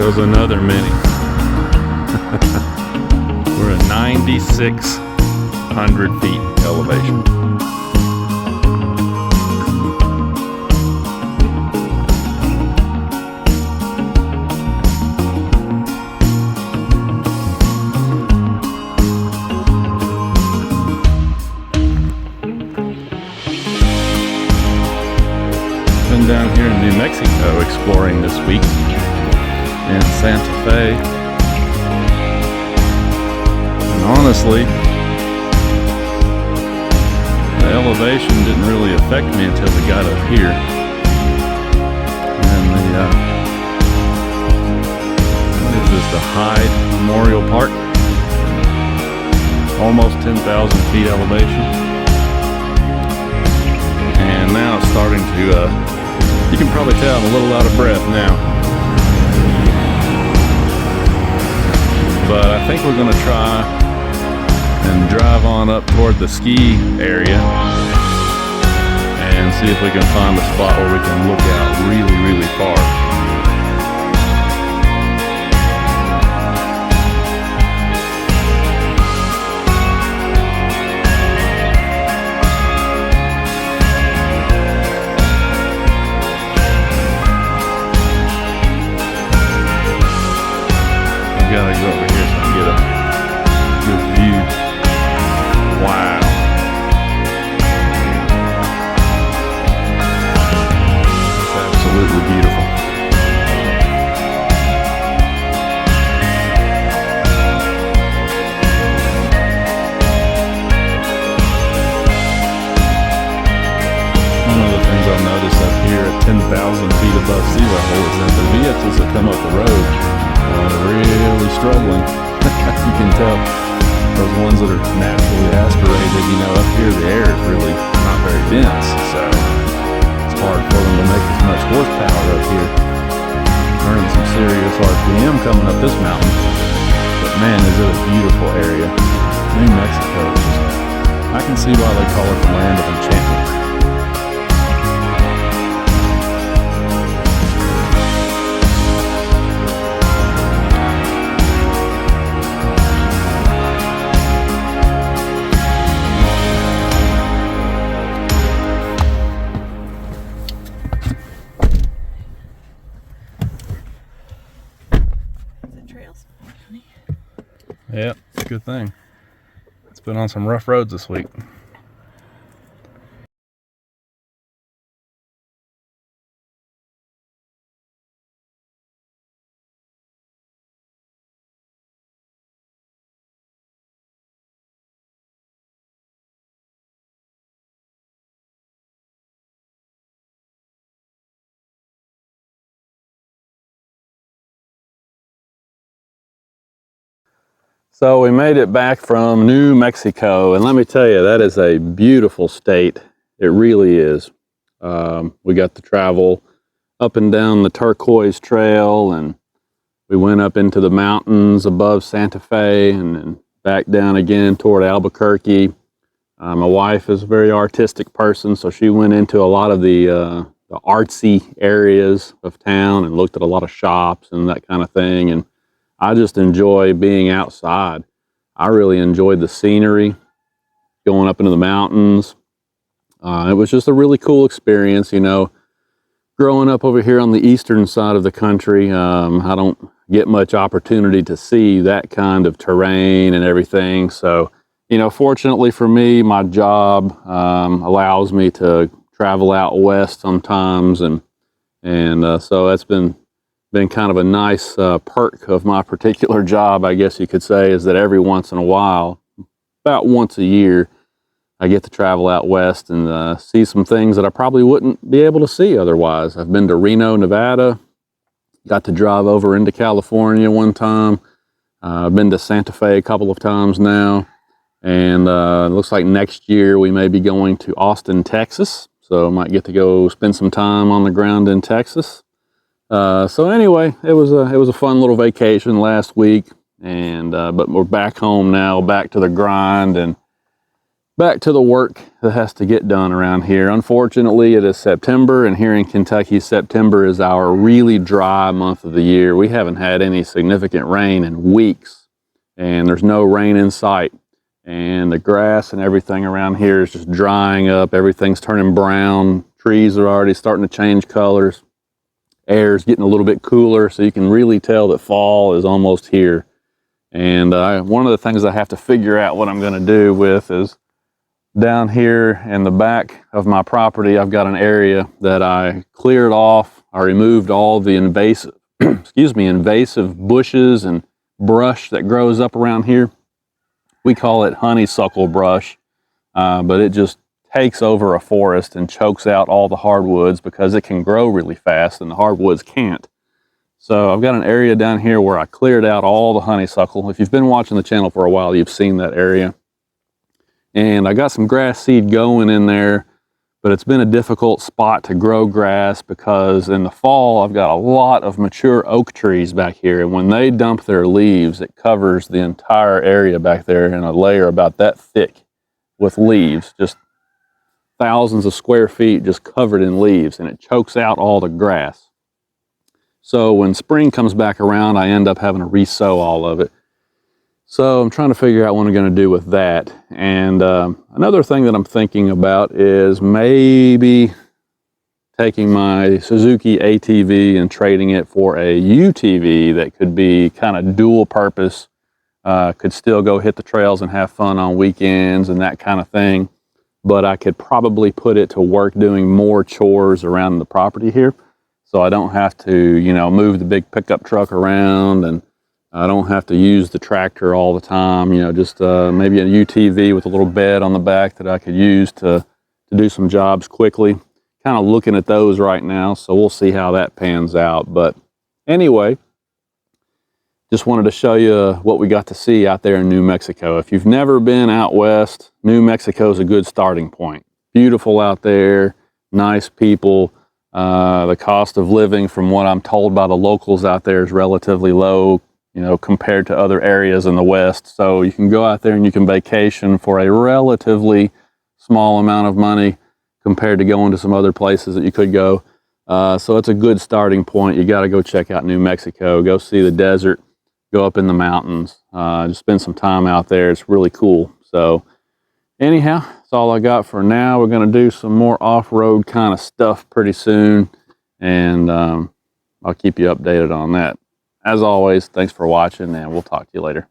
goes another mini. We're at 9,600 feet elevation. Been down here in New Mexico exploring this week in Santa Fe, and honestly the elevation didn't really affect me until we got up here, and what is this, the Hyde Memorial Park, almost 10,000 feet elevation, and now it's starting to you can probably tell I'm a little out of breath now. But I think we're going to try and drive on up toward the ski area and see if we can find a spot where we can look out really, really far. Gotta go over here so I can get a good view. Wow. It's absolutely beautiful. One of the things I've noticed up here at 10,000 feet above sea level is that the vehicles that come up the road are really struggling. You can tell those ones that are naturally aspirated, you know, up here the air is really not very dense, so it's hard for them to make as much horsepower up here. Earning some serious RPM coming up this mountain, but man, is it a beautiful area. New Mexico, I can see why they call it the land of enchantment. Yeah, it's a good thing. It's been on some rough roads this week. So we made it back from New Mexico, and let me tell you, that is a beautiful state. It really is. We got to travel up and down the Turquoise Trail, and we went up into the mountains above Santa Fe and then back down again toward Albuquerque. My wife is a very artistic person, so she went into a lot of the artsy areas of town and looked at a lot of shops and that kind of thing. And I just enjoy being outside. I really enjoyed the scenery, going up into the mountains. It was just a really cool experience, you know. Growing up over here on the eastern side of the country, I don't get much opportunity to see that kind of terrain and everything. So, you know, fortunately for me, my job allows me to travel out west sometimes, and so that's been kind of a nice perk of my particular job, I guess you could say, is that every once in a while, about once a year, I get to travel out west and see some things that I probably wouldn't be able to see otherwise. I've been to Reno, Nevada, got to drive over into California one time. I've been to Santa Fe a couple of times now, and it looks like next year we may be going to Austin, Texas, so I might get to go spend some time on the ground in Texas. So anyway, it was a fun little vacation last week, and but we're back home now, back to the grind, and back to the work that has to get done around here. Unfortunately, it is September, and here in Kentucky, September is our really dry month of the year. We haven't had any significant rain in weeks, and there's no rain in sight. And the grass and everything around here is just drying up. Everything's turning brown. Trees are already starting to change colors. Air's getting a little bit cooler, so you can really tell that fall is almost here. And one of the things I have to figure out what I'm going to do with is down here in the back of my property, I've got an area that I cleared off. I removed all the invasive, invasive bushes and brush that grows up around here. We call it honeysuckle brush, but it just takes over a forest and chokes out all the hardwoods because it can grow really fast and the hardwoods can't. So I've got an area down here where I cleared out all the honeysuckle. If you've been watching the channel for a while, you've seen that area. And I got some grass seed going in there, but it's been a difficult spot to grow grass because in the fall, I've got a lot of mature oak trees back here. And when they dump their leaves, it covers the entire area back there in a layer about that thick with leaves, just thousands of square feet just covered in leaves, and it chokes out all the grass. So when spring comes back around, I end up having to re-sow all of it. So I'm trying to figure out what I'm going to do with that. And another thing that I'm thinking about is maybe taking my Suzuki ATV and trading it for a UTV that could be kind of dual purpose, could still go hit the trails and have fun on weekends and that kind of thing. But I could probably put it to work doing more chores around the property here. So I don't have to, move the big pickup truck around, and I don't have to use the tractor all the time, just maybe a UTV with a little bed on the back that I could use to do some jobs quickly. Kind of looking at those right now, so we'll see how that pans out. But anyway, just wanted to show you what we got to see out there in New Mexico. If you've never been out west, New Mexico is a good starting point. Beautiful out there, nice people. The cost of living, from what I'm told by the locals out there, is relatively low, compared to other areas in the West. So you can go out there and you can vacation for a relatively small amount of money compared to going to some other places that you could go. So it's a good starting point. You got to go check out New Mexico, go see the desert, go up in the mountains, just spend some time out there. It's really cool. So anyhow, that's all I got for now. We're going to do some more off-road kind of stuff pretty soon, and I'll keep you updated on that. As always, thanks for watching, and we'll talk to you later.